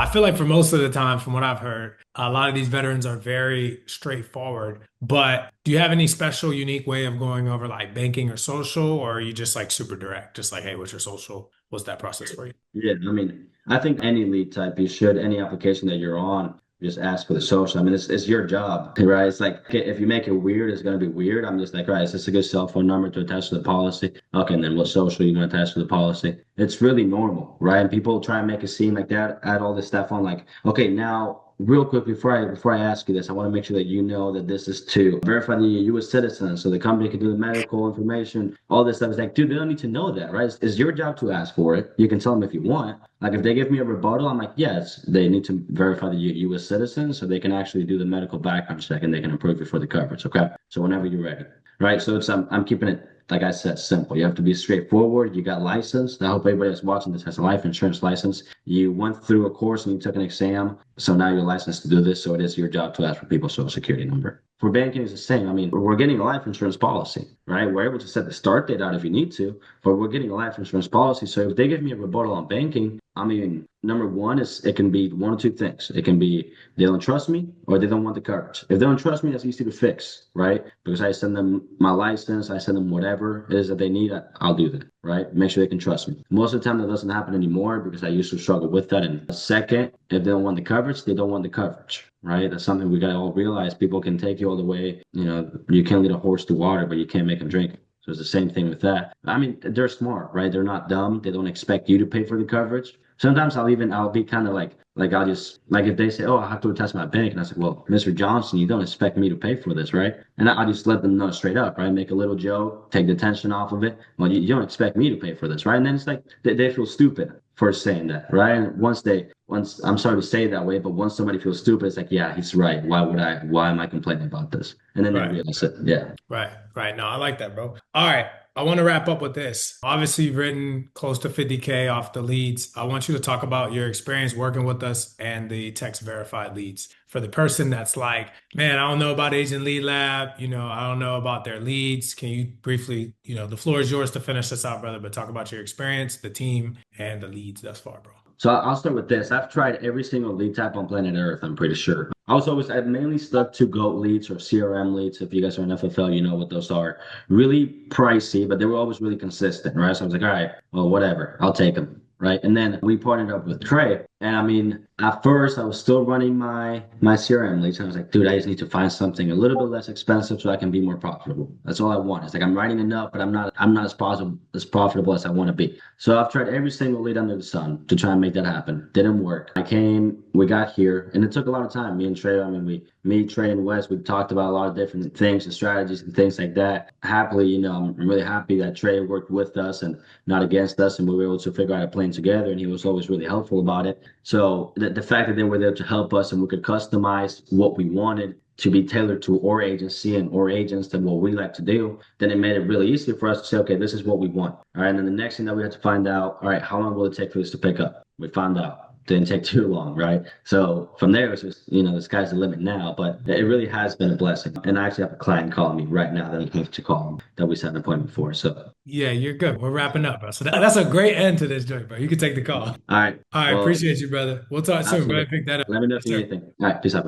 I feel like for most of the time, from what I've heard, a lot of these veterans are very straightforward. But do you have any special, unique way of going over like banking or social, or are you just like super direct? Just like, hey, what's your social? What's that process for you? Yeah, I mean, I think any lead type, you should, any application that you're on, just ask for the social. I mean, it's your job, right? It's like, okay, if you make it weird, it's going to be weird. I'm just like, all right, is this a good cell phone number to attach to the policy? Okay, and then what social you want to attach to the policy? It's really normal, right? And people try and make it seem like that, add all this stuff on, like, okay, now, real quick, before I ask you this, I want to make sure that you know that this is to verify that you're a U.S. citizen, so the company can do the medical information, all this stuff. Is like, dude, they don't need to know that, right? It's your job to ask for it. You can tell them if you want. Like, if they give me a rebuttal, I'm like, yes, they need to verify that you're a U.S. citizen, so they can actually do the medical background check and they can approve you for the coverage. Okay, so whenever you're ready, right? So it's I'm keeping it, like I said, simple. You have to be straightforward. You got licensed. I hope everybody that's watching this has a life insurance license. You went through a course and you took an exam. So now you're licensed to do this. So it is your job to ask for people's social security number. For banking, it's the same. I mean, we're getting a life insurance policy, right? We're able to set the start date out if you need to, but we're getting a life insurance policy. So if they give me a rebuttal on banking, I mean, number one is it can be one or two things. It can be they don't trust me or they don't want the coverage. If they don't trust me, that's easy to fix, right? Because I send them my license, I send them whatever it is that they need, I'll do that, right? Make sure they can trust me. Most of the time, that doesn't happen anymore because I used to struggle with that. And second, if they don't want the coverage, they don't want the coverage, right? That's something we got to all realize. People can take you all the way. You can't lead a horse to water, but you can't make them drink it. So it's the same thing with that. I mean, they're smart, right? They're not dumb. They don't expect you to pay for the coverage. Sometimes I'll be kind of like I'll just like if they say, oh, I have to attach my bank, and I say, well, Mr. Johnson, you don't expect me to pay for this, right? And I'll just let them know straight up, right? Make a little joke, take the tension off of it. Well, you don't expect me to pay for this, right? And then it's like they feel stupid for saying that, right? And once I'm sorry to say it that way, but once somebody feels stupid, it's like, yeah, he's right. Why am I complaining about this? And then they Right. realize it. Yeah. Right, right. No, I like that, bro. All right. I want to wrap up with this. Obviously, you've written close to 50K off the leads. I want you to talk about your experience working with us and the text verified leads. For the person that's like, man, I don't know about Agent Lead Lab, I don't know about their leads. Can you briefly, the floor is yours to finish this out, brother, but talk about your experience, the team, and the leads thus far, bro. So I'll start with this. I've tried every single lead type on planet Earth, I'm pretty sure. I've mainly stuck to GOAT leads or CRM leads. If you guys are in FFL, you know what those are. Really pricey, but they were always really consistent, right? So I was like, all right, well, whatever, I'll take them, right? And then we partnered up with Trey. And I mean, at first I was still running my CRM leads. I was like, dude, I just need to find something a little bit less expensive so I can be more profitable. That's all I want. It's like I'm writing enough, but I'm not as profitable as I want to be. So I've tried every single lead under the sun to try and make that happen. Didn't work. We got here, and it took a lot of time. Me and Trey, I mean, me, Trey, and Wes, we talked about a lot of different things and strategies and things like that. Happily, I'm really happy that Trey worked with us and not against us, and we were able to figure out a plan together, and he was always really helpful about it. So the fact that they were there to help us and we could customize what we wanted to be tailored to our agency and our agents and what we like to do, then it made it really easy for us to say, okay, this is what we want. All right. And then the next thing that we had to find out, all right, how long will it take for this to pick up? We found out. Didn't take too long, right? So from there, it's just, the sky's the limit now, but it really has been a blessing. And I actually have a client calling me right now that I have to call him that we set an appointment for. So, Yeah, you're good. We're wrapping up, bro. So that's a great end to this joint, bro. You can take the call. all right. All right. Well, Appreciate you, brother. We'll talk soon. Go ahead absolutely. and pick that up. Let me know Yes, if you need sir. anything. All right. Peace out.